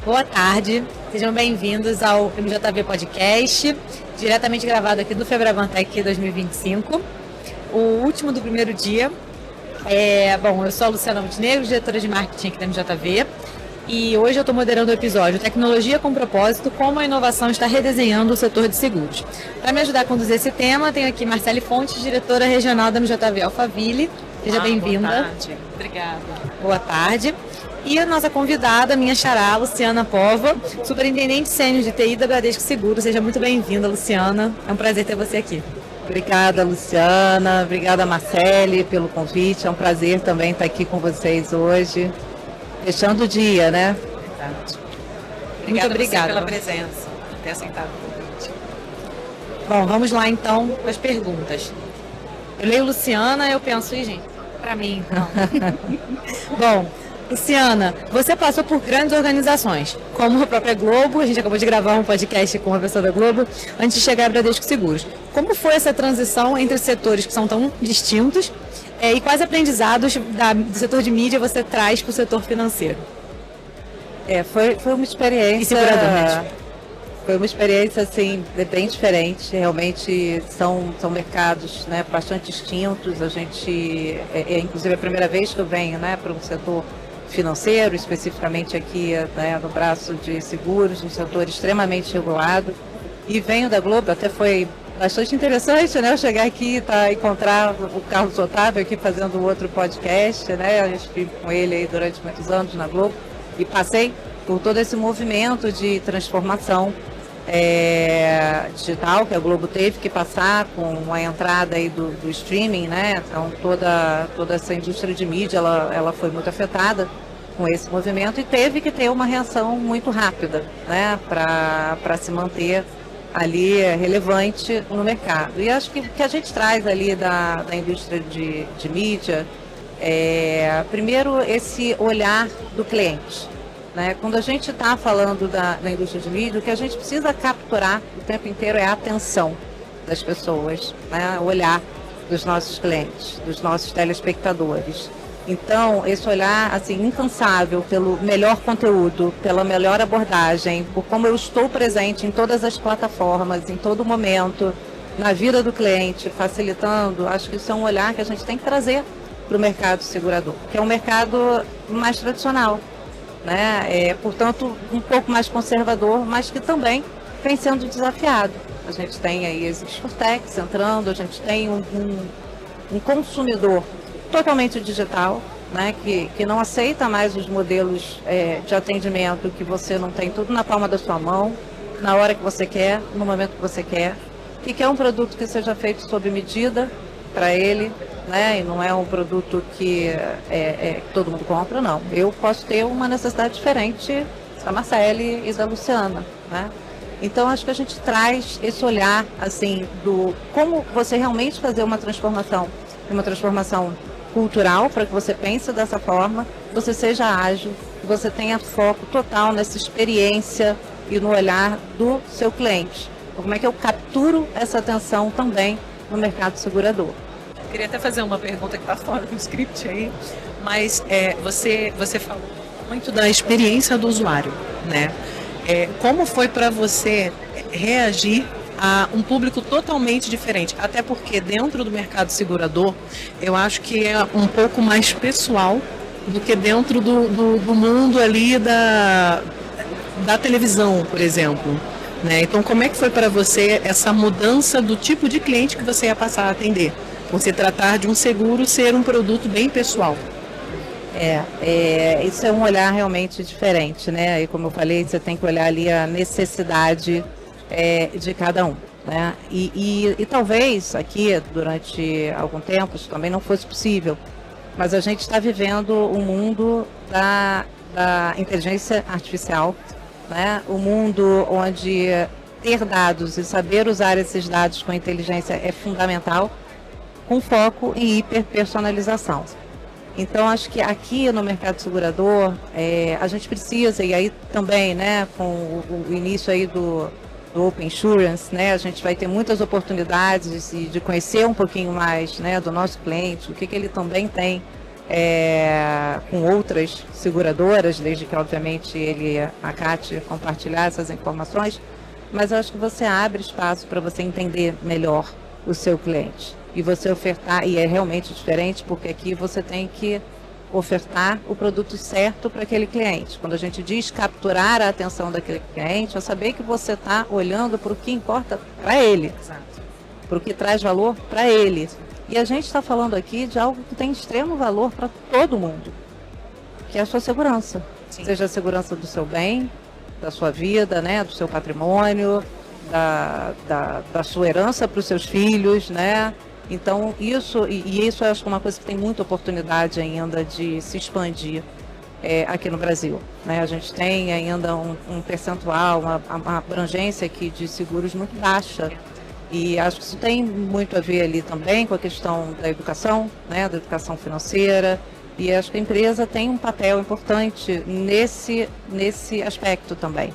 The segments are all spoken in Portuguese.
Boa tarde, sejam bem-vindos ao MJV Podcast, diretamente gravado aqui do Febrabantec 2025, o último do primeiro dia. Eu sou a Luciana Montenegro, diretora de marketing aqui da MJV, e hoje eu estou moderando o episódio Tecnologia com Propósito, como a inovação está redesenhando o setor de seguros. Para me ajudar a conduzir esse tema, tenho aqui Marcele Fontes, diretora regional da MJV Alphaville. Seja bem-vinda. Boa tarde, obrigada. Boa tarde. E a nossa convidada, minha xará, Luciana Pova, superintendente sênior de TI da Bradesco Seguros. Seja muito bem-vinda, Luciana. É um prazer ter você aqui. Obrigada, Luciana. Obrigada, Marcele, pelo convite. É um prazer também estar aqui com vocês hoje. Fechando o dia, né? Verdade. Muito obrigada pela presença, por ter aceitado o convite. Bom, vamos lá então com as perguntas. Eu leio Luciana, eu penso, gente, para mim, não. Bom, Luciana, você passou por grandes organizações, como a própria Globo. A gente acabou de gravar um podcast com a pessoa da Globo, antes de chegar a Bradesco Seguros. Como foi essa transição entre setores que são tão distintos e quais aprendizados do setor de mídia você traz para o setor financeiro? Foi uma experiência... E segurador, Foi uma experiência, assim, bem diferente. Realmente são mercados, né, bastante distintos. A gente, inclusive, a primeira vez que eu venho, né, para um setor financeiro, especificamente aqui, né, no braço de seguros, um setor extremamente regulado. E venho da Globo, até foi bastante interessante, né, eu chegar aqui e encontrar o Carlos Otávio aqui fazendo outro podcast, né, a gente vive com ele aí durante muitos anos na Globo e passei por todo esse movimento de transformação digital que a Globo teve que passar com a entrada aí do streaming, né? Então toda essa indústria de mídia ela foi muito afetada com esse movimento e teve que ter uma reação muito rápida, né? Para se manter ali relevante no mercado. E acho que o que a gente traz ali da indústria de mídia primeiro esse olhar do cliente. Né? Quando a gente está falando da indústria de mídia, o que a gente precisa capturar o tempo inteiro é a atenção das pessoas, né? O olhar dos nossos clientes, dos nossos telespectadores. Então, esse olhar assim, incansável pelo melhor conteúdo, pela melhor abordagem, por como eu estou presente em todas as plataformas, em todo momento, na vida do cliente, facilitando, acho que isso é um olhar que a gente tem que trazer para o mercado segurador, que é um mercado mais tradicional. Né? Portanto, um pouco mais conservador, mas que também vem sendo desafiado. A gente tem aí as insurtechs entrando, a gente tem um consumidor totalmente digital, né? que não aceita mais os modelos de atendimento que você não tem tudo na palma da sua mão, na hora que você quer, no momento que você quer, e quer um produto que seja feito sob medida para ele, né? E não é um produto que todo mundo compra, não. Eu posso ter uma necessidade diferente da Marcele e da Luciana, né? Então, acho que a gente traz esse olhar, assim, do como você realmente fazer uma transformação cultural, para que você pense dessa forma, você seja ágil, que você tenha foco total nessa experiência e no olhar do seu cliente. Como é que eu capturo essa atenção também no mercado segurador? Queria até fazer uma pergunta que está fora do script aí, mas você falou muito da experiência do usuário, né? Como foi para você reagir a um público totalmente diferente? Até porque dentro do mercado segurador, eu acho que é um pouco mais pessoal do que dentro do mundo ali da televisão, por exemplo. Né? Então, como é que foi para você essa mudança do tipo de cliente que você ia passar a atender? Por se tratar de um seguro ser um produto bem pessoal. Isso é um olhar realmente diferente, né? E como eu falei, você tem que olhar ali a necessidade de cada um, né? E talvez aqui, durante algum tempo, isso também não fosse possível, mas a gente está vivendo um mundo da inteligência artificial, né? Um mundo onde ter dados e saber usar esses dados com inteligência é fundamental, com foco em hiperpersonalização. Então, acho que aqui no mercado segurador, a gente precisa, e aí também, né, com o início aí do Open Insurance, né, a gente vai ter muitas oportunidades de conhecer um pouquinho mais, né, do nosso cliente, o que ele também tem com outras seguradoras, desde que, obviamente, a CAT compartilhar essas informações, mas eu acho que você abre espaço para você entender melhor o seu cliente e você ofertar, e é realmente diferente, porque aqui você tem que ofertar o produto certo para aquele cliente. Quando a gente diz capturar a atenção daquele cliente, é saber que você está olhando para o que importa para ele, para o que traz valor para ele. E a gente está falando aqui de algo que tem extremo valor para todo mundo, que é a sua segurança. Sim. Seja a segurança do seu bem, da sua vida, né, do seu patrimônio, da sua herança para os seus filhos, né? Então, isso eu acho que é uma coisa que tem muita oportunidade ainda de se expandir aqui no Brasil, né? A gente tem ainda um percentual, uma abrangência aqui de seguros muito baixa. E acho que isso tem muito a ver ali também com a questão da educação, né, da educação financeira. E acho que a empresa tem um papel importante nesse aspecto também,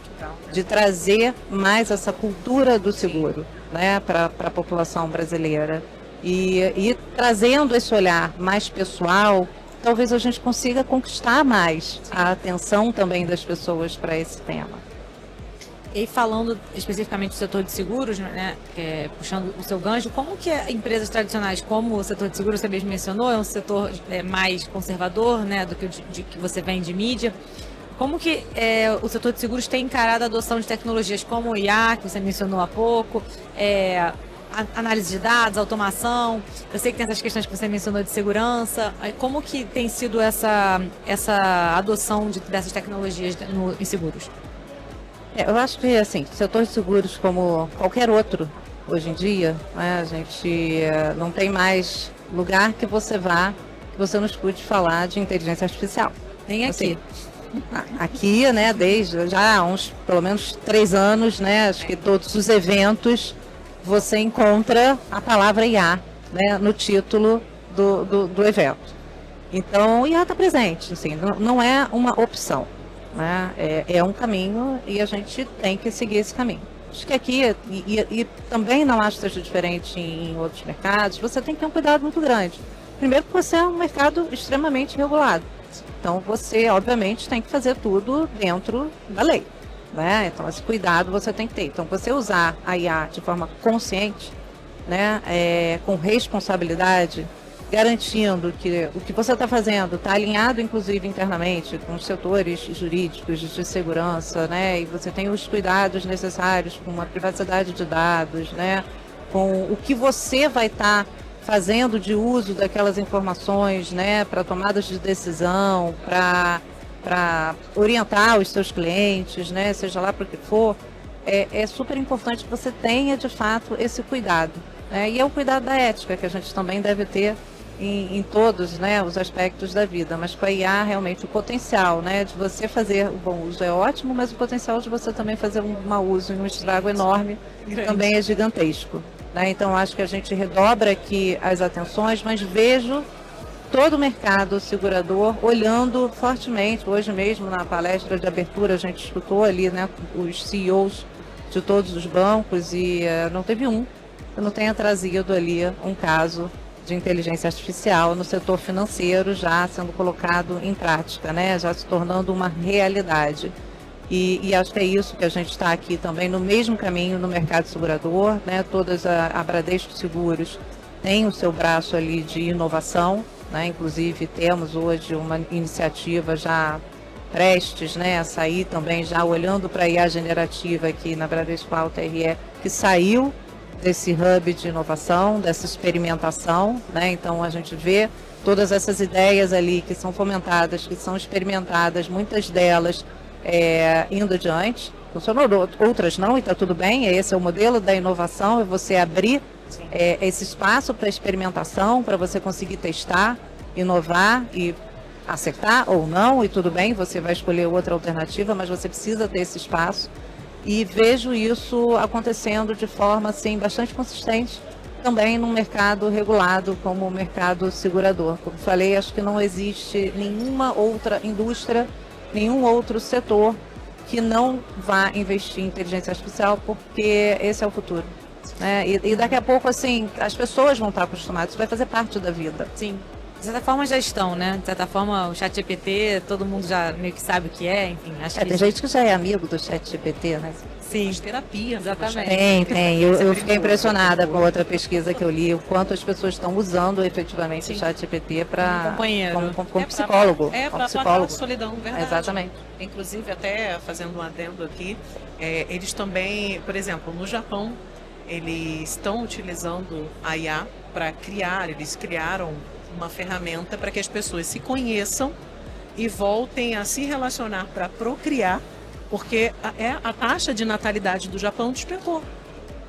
de trazer mais essa cultura do seguro, né, para a população brasileira. E trazendo esse olhar mais pessoal, talvez a gente consiga conquistar mais a atenção também das pessoas para esse tema. E falando especificamente do setor de seguros, né, puxando o seu gancho, como que empresas tradicionais como o setor de seguros, você mesmo mencionou, é um setor mais conservador, né, do que que você vem de mídia, como que o setor de seguros tem encarado a adoção de tecnologias como o IA, que você mencionou há pouco, análise de dados, automação, eu sei que tem essas questões que você mencionou de segurança, como que tem sido essa adoção dessas tecnologias em seguros? Eu acho que, assim, o setor de seguros, como qualquer outro, hoje em dia, né, a gente não tem mais lugar que você vá, que você não escute falar de inteligência artificial. Nem aqui. Assim, aqui, né, desde já há pelo menos 3 anos, né, acho que todos os eventos, você encontra a palavra IA, né, no título do evento. Então, o IA está presente, assim, não é uma opção. Né? É um caminho e a gente tem que seguir esse caminho. Acho que aqui, e também não acho que seja diferente em outros mercados, você tem que ter um cuidado muito grande. Primeiro porque você é um mercado extremamente regulado. Então você, obviamente, tem que fazer tudo dentro da lei. Né? Então esse cuidado você tem que ter. Então você usar a IA de forma consciente, né? Com responsabilidade, garantindo que o que você está fazendo está alinhado, inclusive, internamente com os setores jurídicos de segurança, né? E você tem os cuidados necessários com a privacidade de dados, né? Com o que você vai estar fazendo de uso daquelas informações, né? Para tomadas de decisão, para orientar os seus clientes, né? Seja lá para o que for, é super importante que você tenha, de fato, esse cuidado. Né? E é o cuidado da ética que a gente também deve ter em todos, né, os aspectos da vida, mas com a IA realmente o potencial, né, de você fazer o bom uso é ótimo, mas o potencial de você também fazer um mau uso e um estrago enorme também é gigantesco. Né? Então acho que a gente redobra aqui as atenções, mas vejo todo o mercado segurador olhando fortemente. Hoje mesmo na palestra de abertura a gente escutou ali, né, os CEOs de todos os bancos e não teve um que não tenha trazido ali um caso de inteligência artificial no setor financeiro já sendo colocado em prática, né? Já se tornando uma realidade. E acho que é isso que a gente está aqui também no mesmo caminho no mercado segurador, né? Todas a Bradesco Seguros tem o seu braço ali de inovação, né? Inclusive temos hoje uma iniciativa já prestes, né, a sair também já olhando para a IA generativa aqui na Bradesco Alta RE, que saiu desse hub de inovação, dessa experimentação, né? Então a gente vê todas essas ideias ali que são fomentadas, que são experimentadas, muitas delas indo adiante. Funcionou, outras não, e está tudo bem. Esse é o modelo da inovação, é você abrir esse espaço para experimentação, para você conseguir testar, inovar e acertar ou não, e tudo bem, você vai escolher outra alternativa, mas você precisa ter esse espaço. E vejo isso acontecendo de forma assim, bastante consistente também num mercado regulado como o mercado segurador. Como falei, acho que não existe nenhuma outra indústria, nenhum outro setor que não vá investir em inteligência artificial, porque esse é o futuro. Né? E daqui a pouco, assim, as pessoas vão estar acostumadas, isso vai fazer parte da vida. Sim. De certa forma já estão, né? De certa forma o ChatGPT, todo mundo já meio que sabe o que é, enfim. Acho que Tem gente que já é amigo do ChatGPT, né? sim, Terapia. exatamente. Tem. Eu fiquei impressionada com outra pesquisa que eu li, o quanto as pessoas estão usando efetivamente o ChatGPT para como psicólogo. Para aplacar a solidão, verdade. Exatamente. Inclusive, até fazendo um adendo aqui, eles também, por exemplo, no Japão, eles estão utilizando a IA para eles criaram uma ferramenta para que as pessoas se conheçam e voltem a se relacionar para procriar, porque a taxa de natalidade do Japão despencou.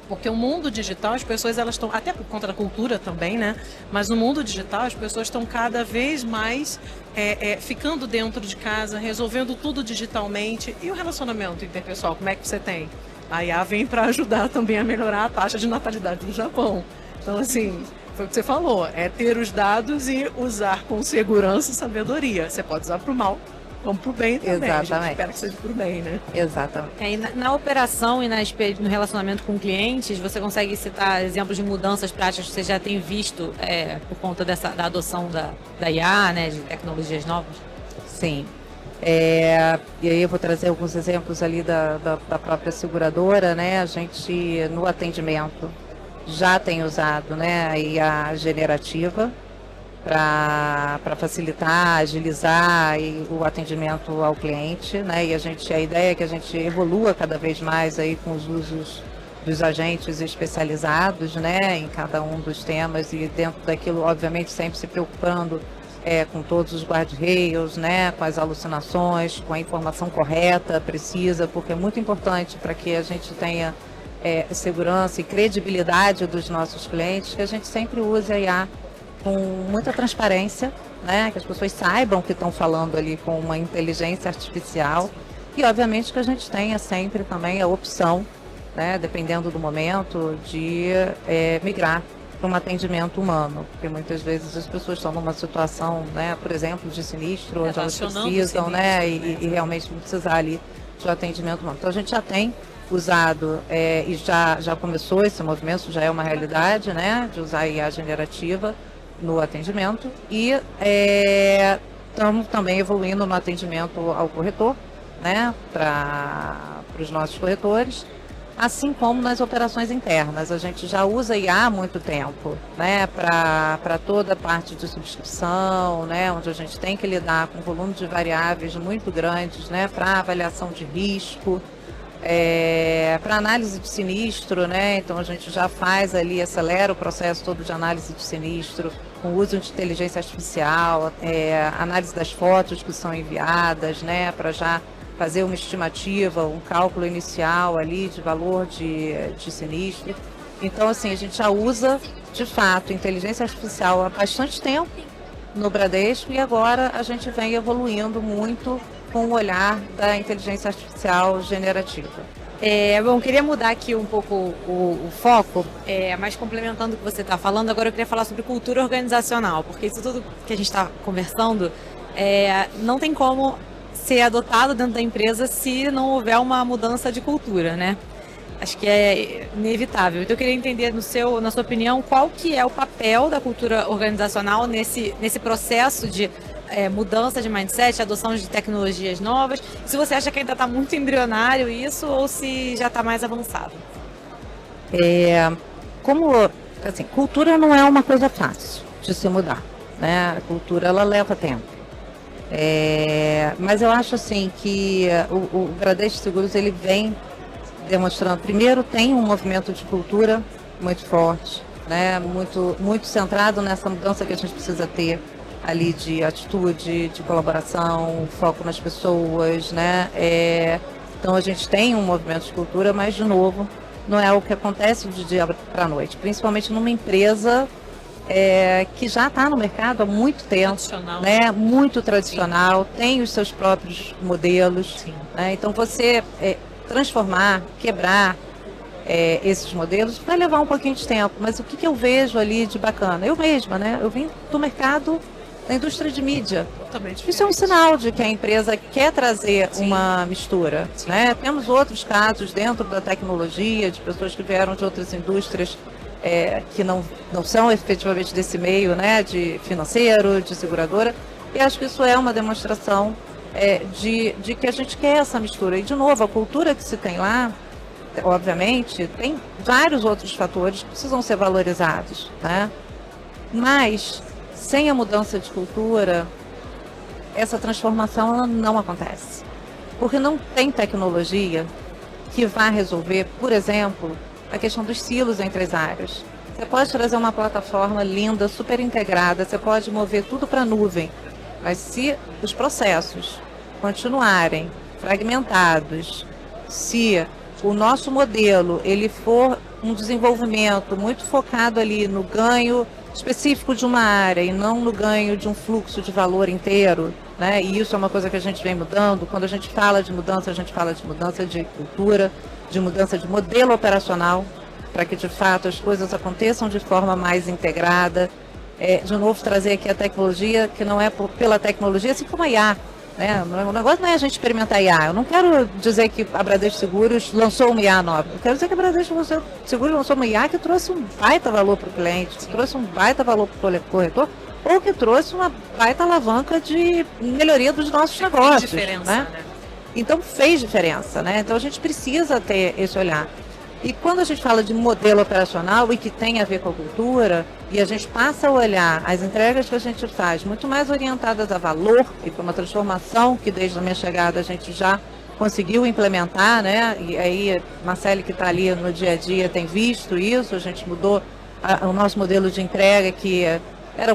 Porque o mundo digital, as pessoas elas estão, até por conta da cultura também, né? Mas no mundo digital, as pessoas estão cada vez mais ficando dentro de casa, resolvendo tudo digitalmente. E o relacionamento interpessoal, como é que você tem? A IA vem para ajudar também a melhorar a taxa de natalidade do Japão. Então, assim, foi o que você falou, ter os dados e usar com segurança e sabedoria. Você pode usar para o mal, como para o bem também. Exatamente. A gente espera que seja para o bem, né? Exatamente. E na operação e no relacionamento com clientes, você consegue citar exemplos de mudanças práticas que você já tem visto por conta da adoção da IA, né, de tecnologias novas? Sim. E aí eu vou trazer alguns exemplos ali da própria seguradora, né? A gente, no atendimento, já tem usado, né, a IA generativa para facilitar, agilizar o atendimento ao cliente, né? E a ideia é que a gente evolua cada vez mais aí com os usos dos agentes especializados, né, em cada um dos temas e dentro daquilo, obviamente, sempre se preocupando com todos os guardrails, né, com as alucinações, com a informação correta, precisa, porque é muito importante para que a gente tenha segurança e credibilidade dos nossos clientes, que a gente sempre use a IA com muita transparência, né, que as pessoas saibam que estão falando ali com uma inteligência artificial e, obviamente, que a gente tenha sempre também a opção, né, dependendo do momento, de migrar para um atendimento humano, porque muitas vezes as pessoas estão numa situação, né, por exemplo, de sinistro, onde elas precisam, né, e realmente precisar ali de um atendimento humano. Então a gente já tem usado e já começou esse movimento, já é uma realidade, né, de usar a IA generativa no atendimento e estamos também evoluindo no atendimento ao corretor, né, para os nossos corretores, assim como nas operações internas. A gente já usa IA há muito tempo, né, para toda a parte de subscrição, né, onde a gente tem que lidar com um volume de variáveis muito grandes, né, para avaliação de risco, para análise de sinistro, né, então a gente já faz ali, acelera o processo todo de análise de sinistro, com o uso de inteligência artificial, análise das fotos que são enviadas, né, para já fazer uma estimativa, um cálculo inicial ali de valor de sinistro. Então, assim, a gente já usa, de fato, inteligência artificial há bastante tempo no Bradesco e agora a gente vem evoluindo muito com o olhar da inteligência artificial generativa. Bom, queria mudar aqui um pouco o foco, mas complementando o que você está falando, agora eu queria falar sobre cultura organizacional, porque isso tudo que a gente está conversando não tem como ser adotado dentro da empresa se não houver uma mudança de cultura, né? Acho que é inevitável. Então eu queria entender, na sua opinião, qual que é o papel da cultura organizacional nesse processo de mudança de mindset, adoção de tecnologias novas. Se você acha que ainda está muito embrionário isso ou se já está mais avançado. Cultura não é uma coisa fácil de se mudar, né? A cultura, ela leva tempo. Mas eu acho assim que o Bradesco Seguros ele vem demonstrando, primeiro tem um movimento de cultura muito forte, né, muito centrado nessa mudança que a gente precisa ter ali de atitude, de colaboração, foco nas pessoas, né, então a gente tem um movimento de cultura, mas de novo não é o que acontece de dia para a noite, principalmente numa empresa que já está no mercado há muito tempo, né? Muito tradicional, tem os seus próprios modelos, né? Então você transformar, quebrar esses modelos vai levar um pouquinho de tempo, mas o que eu vejo ali de bacana? Eu mesma, né? Eu vim do mercado da indústria de mídia. Isso é um sinal de que a empresa quer trazer uma mistura, né? Temos outros casos dentro da tecnologia, de pessoas que vieram de outras indústrias que não são efetivamente desse meio, né, de financeiro, de seguradora, e acho que isso é uma demonstração de que a gente quer essa mistura. E, de novo, a cultura que se tem lá, obviamente, tem vários outros fatores que precisam ser valorizados, né? Mas, sem a mudança de cultura, essa transformação ela não acontece. Porque não tem tecnologia que vá resolver, por exemplo, a questão dos silos entre as áreas. Você pode trazer uma plataforma linda, super integrada, você pode mover tudo para a nuvem, mas se os processos continuarem fragmentados, se o nosso modelo ele for um desenvolvimento muito focado ali no ganho específico de uma área e não no ganho de um fluxo de valor inteiro, né? E isso é uma coisa que a gente vem mudando. Quando a gente fala de mudança, a gente fala de mudança de cultura, de mudança de modelo operacional, para que de fato as coisas aconteçam de forma mais integrada. De novo, trazer aqui a tecnologia, que não é pela tecnologia, assim como a IA. Né? O negócio não é a gente experimentar IA. Eu não quero dizer que a Bradesco Seguros lançou uma IA nova. Eu quero dizer que a Bradesco Seguros lançou uma IA que trouxe um baita valor para o cliente, que trouxe um baita valor para o corretor, ou que trouxe uma baita alavanca de melhoria dos nossos negócios. Fez diferença, né? Então fez diferença. Né? Então a gente precisa ter esse olhar. E quando a gente fala de modelo operacional e que tem a ver com a cultura, e a gente passa a olhar as entregas que a gente faz muito mais orientadas a valor, e foi uma transformação que desde a minha chegada a gente já conseguiu implementar, né? E aí Marcele, que está ali no dia a dia, tem visto isso, a gente mudou o nosso modelo de entrega, que era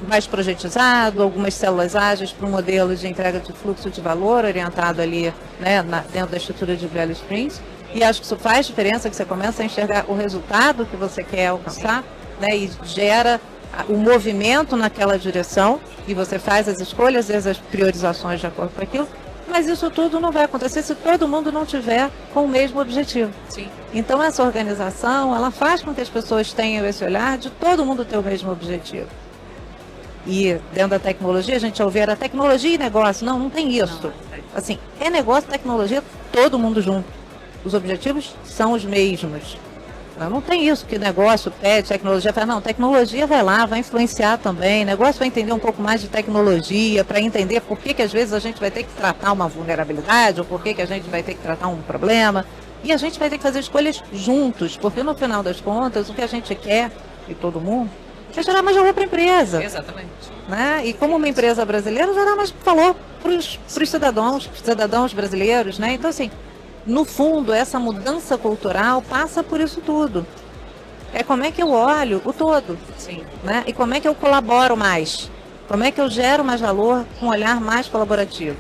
mais projetizado, algumas células ágeis para um modelo de entrega de fluxo de valor orientado ali, né, dentro da estrutura de value streams. E acho que isso faz diferença, que você começa a enxergar o resultado que você quer alcançar, né, e gera o movimento naquela direção, e você faz as escolhas e as priorizações de acordo com aquilo, mas isso tudo não vai acontecer se todo mundo não tiver com o mesmo objetivo. Sim. Então essa organização, ela faz com que as pessoas tenham esse olhar de todo mundo ter o mesmo objetivo. E dentro da tecnologia, a gente ouve a tecnologia e negócio. Não tem isso. Assim, é negócio, tecnologia, todo mundo junto. Os objetivos são os mesmos. Não tem isso que negócio pede, tecnologia fala, não, tecnologia vai lá, vai influenciar também, negócio vai entender um pouco mais de tecnologia, para entender por que às vezes a gente vai ter que tratar uma vulnerabilidade, ou por que a gente vai ter que tratar um problema, e a gente vai ter que fazer escolhas juntos, porque no final das contas, o que a gente quer, e todo mundo, é gerar mais valor para a empresa. Exatamente. Né? E como uma empresa brasileira, gerar mais valor para os cidadãos brasileiros, né? Então, assim, no fundo, essa mudança cultural passa por isso tudo. É como é que eu olho o todo. Sim. Né? E como é que eu colaboro mais. Como é que eu gero mais valor com um olhar mais colaborativo.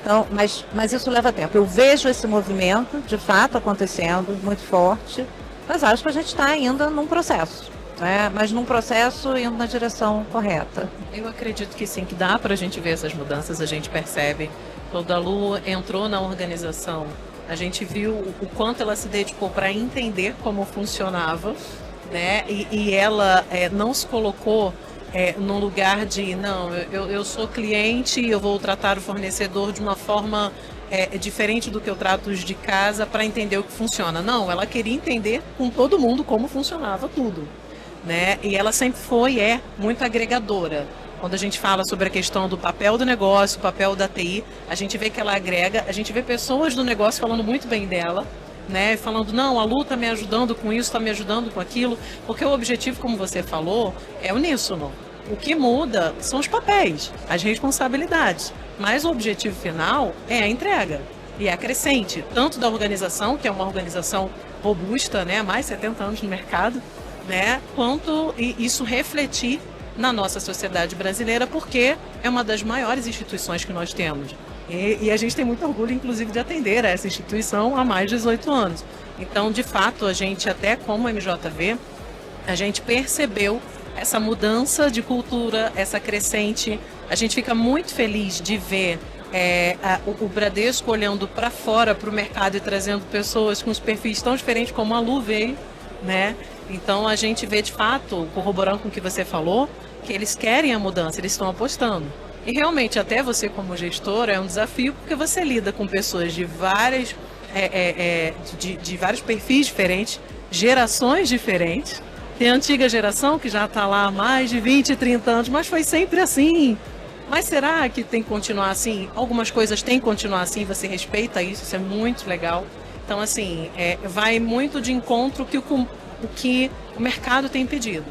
Então, mas isso leva tempo. Eu vejo esse movimento, de fato, acontecendo, muito forte, mas acho que a gente está ainda num processo. Né? Mas num processo indo na direção correta. Eu acredito que sim, que dá para a gente ver essas mudanças, a gente percebe. Quando a Lu entrou na organização, a gente viu o quanto ela se dedicou para entender como funcionava, né? E ela não se colocou num lugar de, não, eu sou cliente e eu vou tratar o fornecedor de uma forma diferente do que eu trato os de casa para entender o que funciona. Não, ela queria entender com todo mundo como funcionava tudo, né? E ela sempre foi muito agregadora. Quando a gente fala sobre a questão do papel do negócio, o papel da TI, a gente vê que ela agrega, a gente vê pessoas do negócio falando muito bem dela, né? Falando, não, a Lu está me ajudando com isso, está me ajudando com aquilo, porque o objetivo, como você falou, é uníssono. O que muda são os papéis, as responsabilidades, mas o objetivo final é a entrega. E é crescente, tanto da organização, que é uma organização robusta, né? Mais de 70 anos no mercado, né? Quanto isso refletir na nossa sociedade brasileira, porque é uma das maiores instituições que nós temos. E a gente tem muito orgulho, inclusive, de atender a essa instituição há mais de 18 anos. Então, de fato, a gente, até como MJV, a gente percebeu essa mudança de cultura, essa crescente. A gente fica muito feliz de ver o Bradesco olhando para fora, para o mercado e trazendo pessoas com os perfis tão diferentes como a Lu veio, né? Então, a gente vê, de fato, corroborando com o que você falou, que eles querem a mudança, eles estão apostando. E realmente, até você como gestora, é um desafio, porque você lida com pessoas de vários perfis diferentes, gerações diferentes, Tem a antiga geração que já está lá há mais de 20, 30 anos, mas foi sempre assim. Mas será que tem que continuar assim? Algumas coisas têm que continuar assim, você respeita isso é muito legal. Então, assim, vai muito de encontro o que o mercado tem pedido.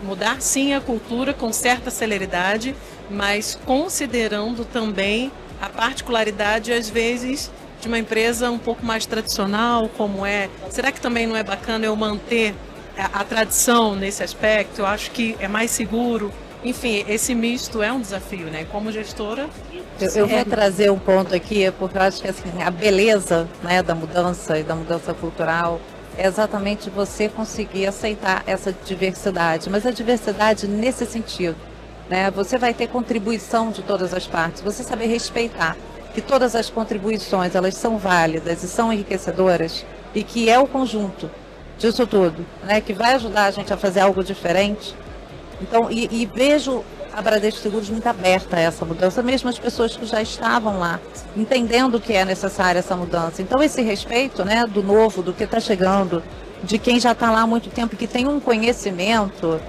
Mudar, sim, a cultura com certa celeridade, mas considerando também a particularidade, às vezes, de uma empresa um pouco mais tradicional, como é. Será que também não é bacana eu manter a tradição nesse aspecto? Eu acho que é mais seguro. Enfim, esse misto é um desafio, né? Como gestora... Eu vou trazer um ponto aqui, porque eu acho que assim, a beleza, né, da mudança e da mudança cultural é exatamente você conseguir aceitar essa diversidade, mas a diversidade nesse sentido, né? Você vai ter contribuição de todas as partes, você saber respeitar que todas as contribuições, elas são válidas e são enriquecedoras, e que é o conjunto disso tudo, né, que vai ajudar a gente a fazer algo diferente. Então, e vejo a Bradesco Seguros muito aberta a essa mudança, mesmo as pessoas que já estavam lá, entendendo que é necessária essa mudança. Então, esse respeito, né, do novo, do que está chegando, de quem já está lá há muito tempo, que tem um conhecimento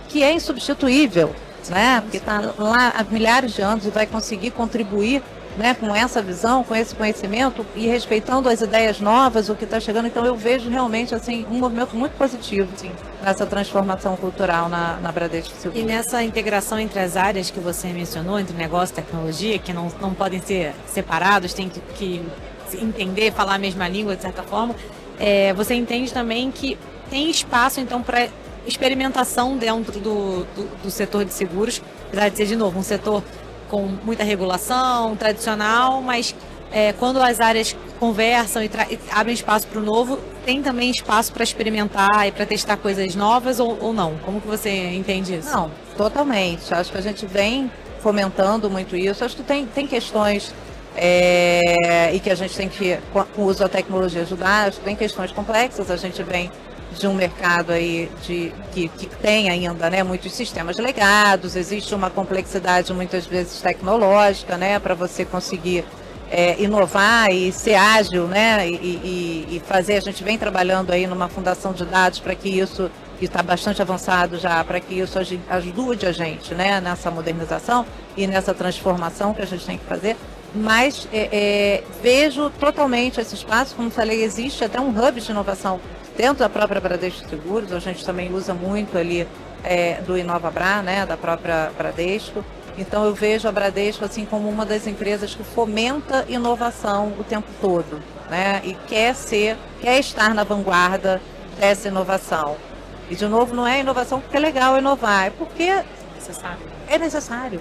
que é insubstituível, né, porque está lá há milhares de anos e vai conseguir contribuir, né, com essa visão, com esse conhecimento e respeitando as ideias novas, o que está chegando. Então eu vejo realmente assim, um movimento muito positivo, sim, nessa transformação cultural na Bradesco Seguros. E nessa integração entre as áreas que você mencionou, entre negócio e tecnologia, que não podem ser separados, tem que entender, falar a mesma língua, de certa forma, você entende também que tem espaço, então, para experimentação dentro do setor de seguros, apesar de ser, de novo, um setor com muita regulação, tradicional, mas quando as áreas conversam e abrem espaço para o novo, tem também espaço para experimentar e para testar coisas novas ou não? Como que você entende isso? Não, totalmente. Acho que a gente vem fomentando muito isso. Acho que tem questões e que a gente tem que, com o uso da tecnologia, ajudar. Acho que tem questões complexas. A gente vem de um mercado aí que tem ainda, né, muitos sistemas legados, existe uma complexidade muitas vezes tecnológica, né, para você conseguir inovar e ser ágil, né, e fazer. A gente vem trabalhando aí numa fundação de dados para que isso, que está bastante avançado já, para que isso ajude a gente, né, nessa modernização e nessa transformação que a gente tem que fazer. Mas vejo totalmente esse espaço, como falei, existe até um hub de inovação dentro da própria Bradesco Seguros. A gente também usa muito ali do InovaBra, né, da própria Bradesco. Então eu vejo a Bradesco assim como uma das empresas que fomenta inovação o tempo todo, né, e quer estar na vanguarda dessa inovação. E de novo, não é inovação porque é legal inovar, é porque é necessário.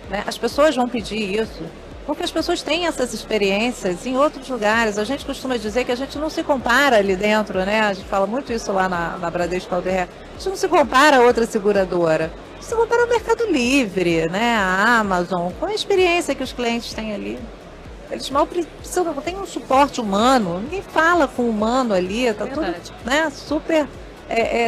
Né? As pessoas vão pedir isso. Porque as pessoas têm essas experiências em outros lugares. A gente costuma dizer que a gente não se compara ali dentro, né? A gente fala muito isso lá na Bradesco Alder. A gente não se compara a outra seguradora. A gente se compara ao Mercado Livre, né? A Amazon, com a experiência que os clientes têm ali. Eles mal precisam, não tem um suporte humano. Ninguém fala com o humano ali. Está tudo, né, super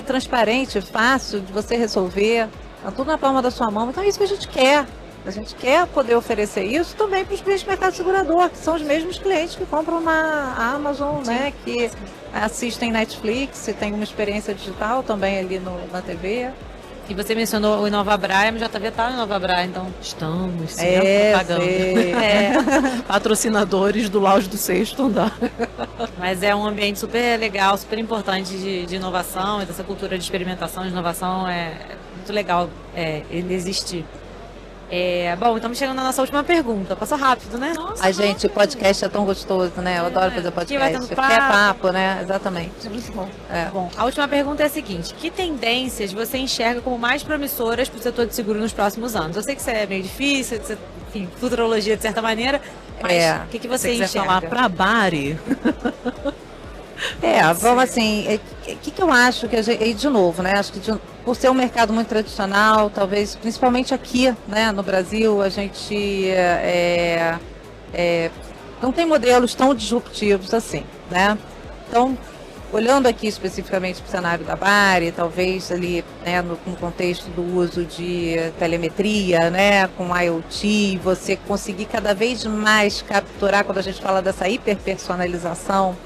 transparente, fácil de você resolver. Está tudo na palma da sua mão. Então é isso que a gente quer. A gente quer poder oferecer isso também para os clientes do mercado segurador, que são os mesmos clientes que compram na Amazon, né? Que assistem Netflix e têm uma experiência digital também ali na TV. E você mencionou o InovaBra, a MJV está no InovaBra, então estamos sempre pagando. Patrocinadores do Lounge do Sexto Andar. Mas é um ambiente super legal, super importante de inovação, e dessa cultura de experimentação, de inovação, é muito legal ele existir. Bom, estamos chegando na nossa última pergunta. Passou rápido, né? Nossa, a gente, o podcast é tão gostoso, né? Eu adoro fazer podcast. Porque é papo, né? Exatamente. É muito bom. Bom, a última pergunta é a seguinte: que tendências você enxerga como mais promissoras para o setor de seguro nos próximos anos? Eu sei que isso é meio difícil, enfim, futurologia de certa maneira, mas o que você enxerga? Você quiser falar para a Bari? Vamos assim, o que eu acho que a gente, e de novo, né, acho que por ser um mercado muito tradicional, talvez, principalmente aqui, né, no Brasil, a gente não tem modelos tão disruptivos assim, né, então, olhando aqui especificamente para o cenário da Bari, talvez ali, né, no contexto do uso de telemetria, né, com IoT, você conseguir cada vez mais capturar, quando a gente fala dessa hiperpersonalização,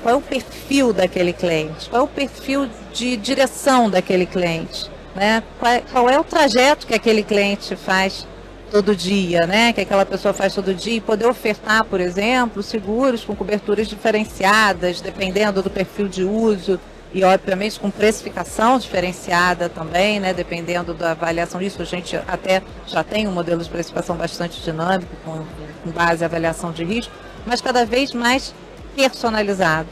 qual é o perfil daquele cliente, qual é o perfil de direção daquele cliente, né? Qual é o trajeto que aquele cliente faz todo dia, né? Que aquela pessoa faz todo dia, e poder ofertar, por exemplo, seguros com coberturas diferenciadas, dependendo do perfil de uso, e obviamente com precificação diferenciada também, né? Dependendo da avaliação disso. A gente até já tem um modelo de precificação bastante dinâmico, com base em avaliação de risco, mas cada vez mais personalizado,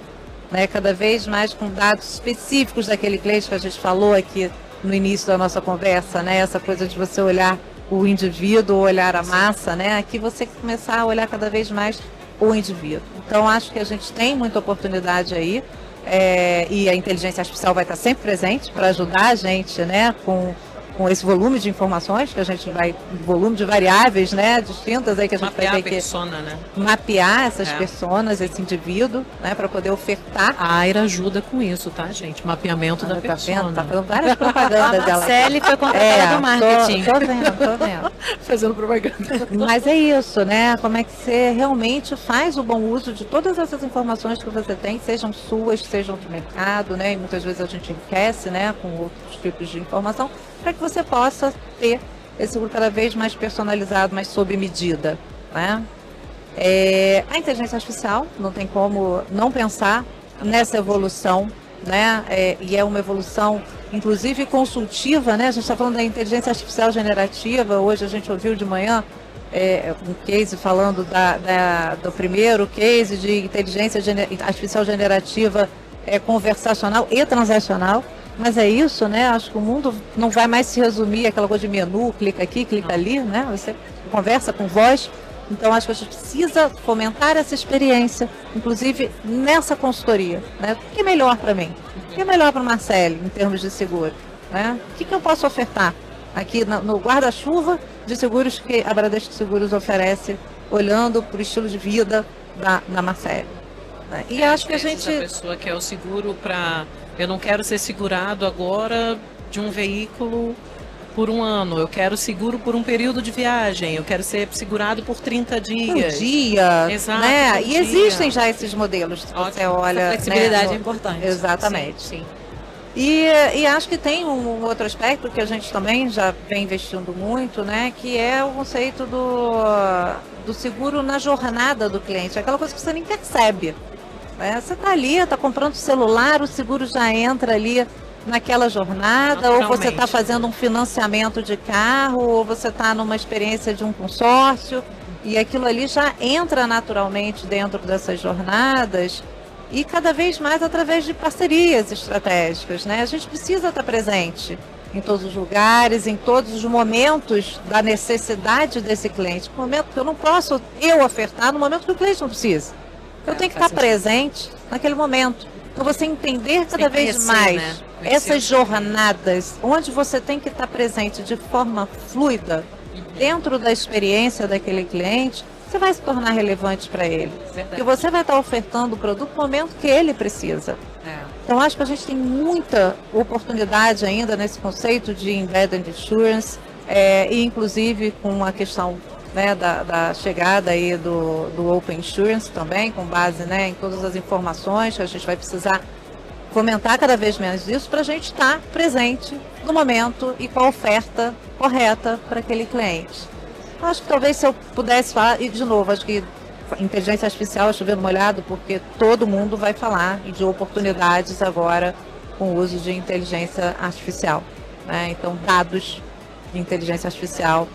né? Cada vez mais com dados específicos daquele cliente que a gente falou aqui no início da nossa conversa, né? Essa coisa de você olhar o indivíduo, olhar a massa, né? Aqui você começar a olhar cada vez mais o indivíduo. Então, acho que a gente tem muita oportunidade aí, e a inteligência artificial vai estar sempre presente para ajudar a gente, né? Com esse volume de informações que a gente vai, volume de variáveis, né, distintas aí que a gente Mapear vai ter a persona, né? mapear essas personas, esse indivíduo, né, para poder ofertar. A Aira ajuda com isso, tá, gente? Mapeamento da persona. Tá fazendo várias propagandas dela. Marcele foi contratada do marketing. Tô vendo. Fazendo propaganda. Mas é isso, né? Como é que você realmente faz o bom uso de todas essas informações que você tem, sejam suas, sejam do mercado, né? E muitas vezes a gente enriquece, né, com outros tipos de informação, para que você possa ter esse seguro cada vez mais personalizado, mais sob medida, né? A inteligência artificial, não tem como não pensar nessa evolução, né? E é uma evolução, inclusive, consultiva, né? A gente está falando da inteligência artificial generativa. Hoje a gente ouviu de manhã um case falando do primeiro case de inteligência artificial generativa conversacional e transacional. Mas é isso, né? Acho que o mundo não vai mais se resumir àquela coisa de menu, clica aqui, clica ali, né? Você conversa com voz. Então, acho que a gente precisa fomentar essa experiência, inclusive nessa consultoria, né? O que é melhor para mim? O que é melhor para o Marcele, em termos de seguro? Né? O que eu posso ofertar aqui no guarda-chuva de seguros que a Bradesco Seguros oferece, olhando para o estilo de vida da Marcele? Né? E acho que a gente... A pessoa quer o seguro para... Eu não quero ser segurado agora de um veículo por um ano. Eu quero seguro por um período de viagem. Eu quero ser segurado por 30 dias. Um dia. Exato. Né? Um e dia. existem já esses modelos. Se você olha. Essa flexibilidade né, é importante. Exatamente. Sim. E acho que tem um outro aspecto que a gente também já vem investindo muito, né? Que é o conceito do seguro na jornada do cliente. Aquela coisa que você nem percebe. Você está ali, está comprando celular, o seguro já entra ali naquela jornada, ou você está fazendo um financiamento de carro, ou você está numa experiência de um consórcio, e aquilo ali já entra naturalmente dentro dessas jornadas, e cada vez mais através de parcerias estratégicas, né? A gente precisa estar presente em todos os lugares, em todos os momentos da necessidade desse cliente. No momento que eu não posso ofertar, no momento que o cliente não precisa. Eu tenho que estar presente naquele momento. Então, você entender cada vez mais, né, essas jornadas, onde você tem que estar presente de forma fluida, dentro da experiência daquele cliente, você vai se tornar relevante para ele. Porque você vai estar ofertando o produto no momento que ele precisa. Então, acho que a gente tem muita oportunidade ainda nesse conceito de Embedded Insurance, e inclusive com a questão, né, da chegada aí do Open Insurance também, com base, né, em todas as informações que a gente vai precisar fomentar cada vez menos isso, para a gente estar presente no momento e com a oferta correta para aquele cliente. Acho que talvez se eu pudesse falar, e de novo, acho que inteligência artificial é chovendo molhado, porque todo mundo vai falar de oportunidades agora com o uso de inteligência artificial, né? Então, dados de inteligência artificial,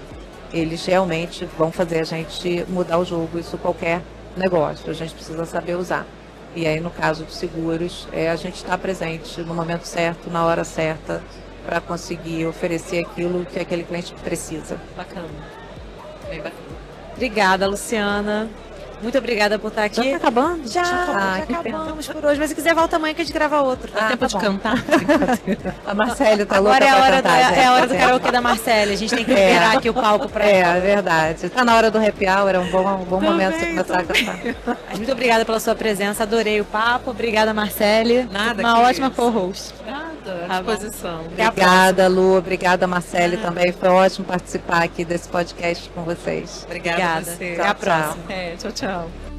eles realmente vão fazer a gente mudar o jogo, isso qualquer negócio, a gente precisa saber usar. E aí, no caso de seguros, a gente está presente no momento certo, na hora certa, para conseguir oferecer aquilo que aquele cliente precisa. Bacana. Bem bacana. Obrigada, Luciana. Muito obrigada por estar aqui. Já está acabando? Já acabamos por hoje. Mas se quiser, volta amanhã que a gente grava outro. Dá tempo de cantar? A Marcele está louca Agora para cantar. É a hora do karaokê da Marcele. A gente tem que liberar aqui o palco para ela. É verdade. Está na hora do happy hour, é um bom momento para começar a cantar. Mas muito obrigada pela sua presença. Adorei o papo. Obrigada, Marcele. Nada. Uma ótima co-host. Nada. À disposição. Obrigada, Lu. Obrigada, Marcele, também. Foi ótimo participar aqui desse podcast com vocês. Obrigada. Você. Até a próxima. Tchau, tchau.